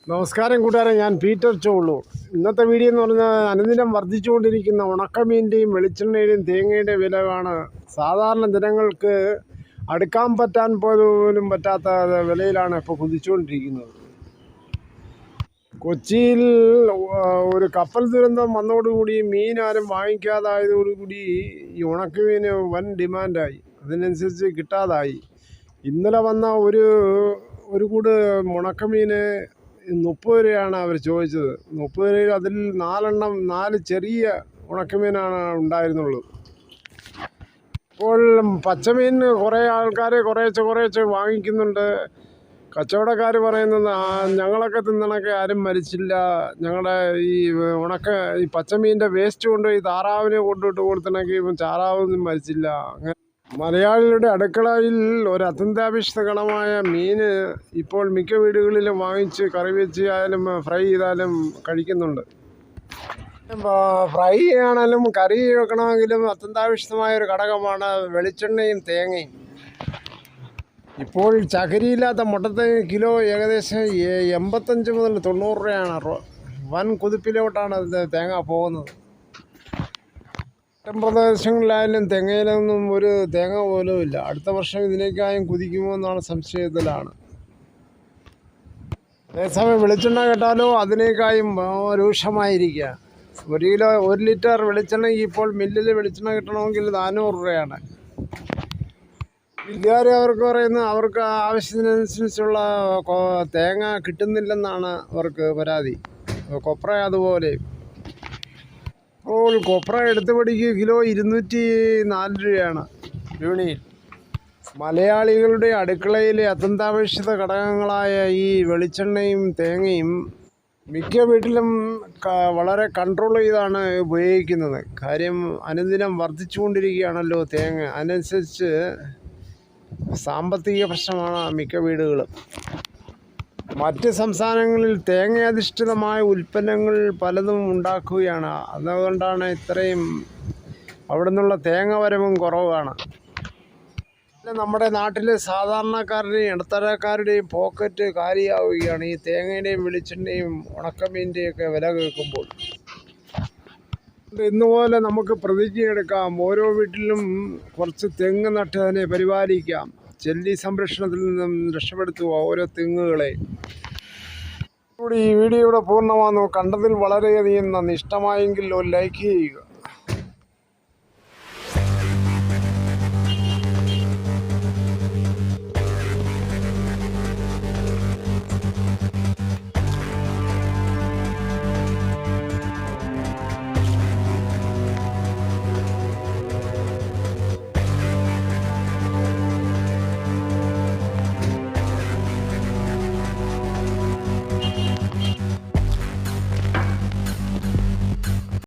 നമസ്കാരം കൂട്ടുകാരെ, ഞാൻ പീറ്റർ ചോളു. ഇന്നത്തെ വീഡിയോ എന്ന് പറഞ്ഞാൽ അനുദിനം വർദ്ധിച്ചുകൊണ്ടിരിക്കുന്ന ഉണക്കമീൻ്റെയും വെളിച്ചെണ്ണയുടെയും തേങ്ങയുടെയും വിലയാണ്. സാധാരണ ജനങ്ങൾക്ക് അടുക്കാൻ പോലും പറ്റാത്ത വിലയിലാണ് ഇപ്പോൾ കുതിച്ചുകൊണ്ടിരിക്കുന്നത്. കൊച്ചിയിൽ ഒരു കപ്പൽ ദുരന്തം വന്നതോടുകൂടി മീൻ ആരും വാങ്ങിക്കാതായതോടുകൂടി ഈ ഉണക്കമീന് വൻ ഡിമാൻഡായി, അതിനനുസരിച്ച് കിട്ടാതായി. ഇന്നലെ വന്ന ഒരു കൂട് ഉണക്കമീന് 30 രൂപയാണ് അവർ ചോദിച്ചത്. 30 രൂപയിൽ അതിൽ 4 ചെറിയ ഉണക്കമീനാണ് ഉണ്ടായിരുന്നുള്ളൂ. ഇപ്പോൾ പച്ചമീൻ കുറേ ആൾക്കാർ കുറേശ്ശെ വാങ്ങിക്കുന്നുണ്ട്. കച്ചവടക്കാർ പറയുന്നത് ഞങ്ങളൊക്കെ തിന്നണൊക്കെ ആരും മരിച്ചില്ല, ഞങ്ങളുടെ ഈ പച്ചമീൻ്റെ വേസ്റ്റ് കൊണ്ടുപോയി താറാവിനെ കൊണ്ടിട്ട് കൊടുത്തണമെങ്കിൽ താറാവൊന്നും മരിച്ചില്ല. അങ്ങനെ മലയാളികളുടെ അടുക്കളയിൽ ഒരു അത്യന്താപേക്ഷിതമായ മീന് ഇപ്പോൾ മിക്ക വീടുകളിലും വാങ്ങിച്ച് കറി വെച്ച് ആയാലും ഫ്രൈ ചെയ്താലും കഴിക്കുന്നുണ്ട്. ഫ്രൈ ആണെങ്കിലും കറി വെക്കണമെങ്കിലും അത്യന്താപേക്ഷിതമായ ഒരു ഘടകമാണ് വെളിച്ചെണ്ണയും തേങ്ങയും. ഇപ്പോൾ ചകരിയില്ലാത്ത മുട്ടത്തേങ്ങ കിലോ ഏകദേശം 85 മുതൽ 90 രൂപയാണ്. വൻ കുതിപ്പിലോട്ടാണ് തേങ്ങ പോകുന്നത്. പ്രദേശങ്ങളിലായാലും തെങ്ങയിലൊന്നും ഒരു തേങ്ങ പോലും ഇല്ല. അടുത്ത വർഷം ഇതിനേക്കായും കുതിക്കുമോ എന്നാണ് സംശയത്തിലാണ്. അതേസമയം വെളിച്ചെണ്ണ കേട്ടാലോ അതിനേക്കായും രൂക്ഷമായിരിക്കുക. 1 ലിറ്റർ വെളിച്ചെണ്ണ ഇപ്പോൾ മില്ലിൽ വെളിച്ചെണ്ണ കിട്ടണമെങ്കിൽ 400 രൂപയാണ്. മില്ലുകാർ അവർക്ക് പറയുന്നത് അവർക്ക് ആവശ്യത്തിനനുസരിച്ചുള്ള തേങ്ങ കിട്ടുന്നില്ലെന്നാണ് അവർക്ക് പരാതി. കൊപ്ര അതുപോലെ. ഇപ്പോൾ കൊപ്ര എടുത്തുപടിക്ക് കിലോ 204 രൂപയാണ് വിപണിയിൽ. മലയാളികളുടെ അടുക്കളയിലെ അത്യന്താപേക്ഷിത ഘടകങ്ങളായ ഈ വെളിച്ചെണ്ണയും തേങ്ങയും മിക്ക വീട്ടിലും വളരെ കൺട്രോൾ ചെയ്താണ് ഉപയോഗിക്കുന്നത്. കാര്യം അനുദിനം വർദ്ധിച്ചുകൊണ്ടിരിക്കുകയാണല്ലോ തേങ്ങ. അതിനനുസരിച്ച് സാമ്പത്തിക പ്രശ്നമാണ് മിക്ക വീടുകളും. മറ്റ് സംസ്ഥാനങ്ങളിൽ തേങ്ങയധിഷ്ഠിതമായ ഉൽപ്പന്നങ്ങൾ പലതും ഉണ്ടാക്കുകയാണ്. അതുകൊണ്ടാണ് ഇത്രയും അവിടെ നിന്നുള്ള തേങ്ങ വരവും കുറവാണ്. നമ്മുടെ നാട്ടിലെ സാധാരണക്കാരുടെയും ഇടത്തരക്കാരുടെയും പോക്കറ്റ് കാലിയാവുകയാണ് ഈ തേങ്ങയുടെയും വെളിച്ചെണ്ണയും ഉണക്കമീൻ്റെയൊക്കെ വില കേൾക്കുമ്പോൾ. ഇന്നുപോലെ നമുക്ക് പ്രതിജ്ഞയെടുക്കാം, ഓരോ വീട്ടിലും കുറച്ച് തെങ്ങ് നട്ട് അതിനെ പരിപാലിക്കാം. ചെല്ലി സംരക്ഷണത്തിൽ നിന്നും രക്ഷപ്പെടുത്തുക ഓരോ തെങ്ങുകളെ. ഈ വീഡിയോ ഇവിടെ പൂർണ്ണമാകുന്നു. കണ്ടതിൽ വളരെയധികം നന്ദി. ഇഷ്ടമായെങ്കിൽ ഒരു ലൈക്ക് ചെയ്യുക.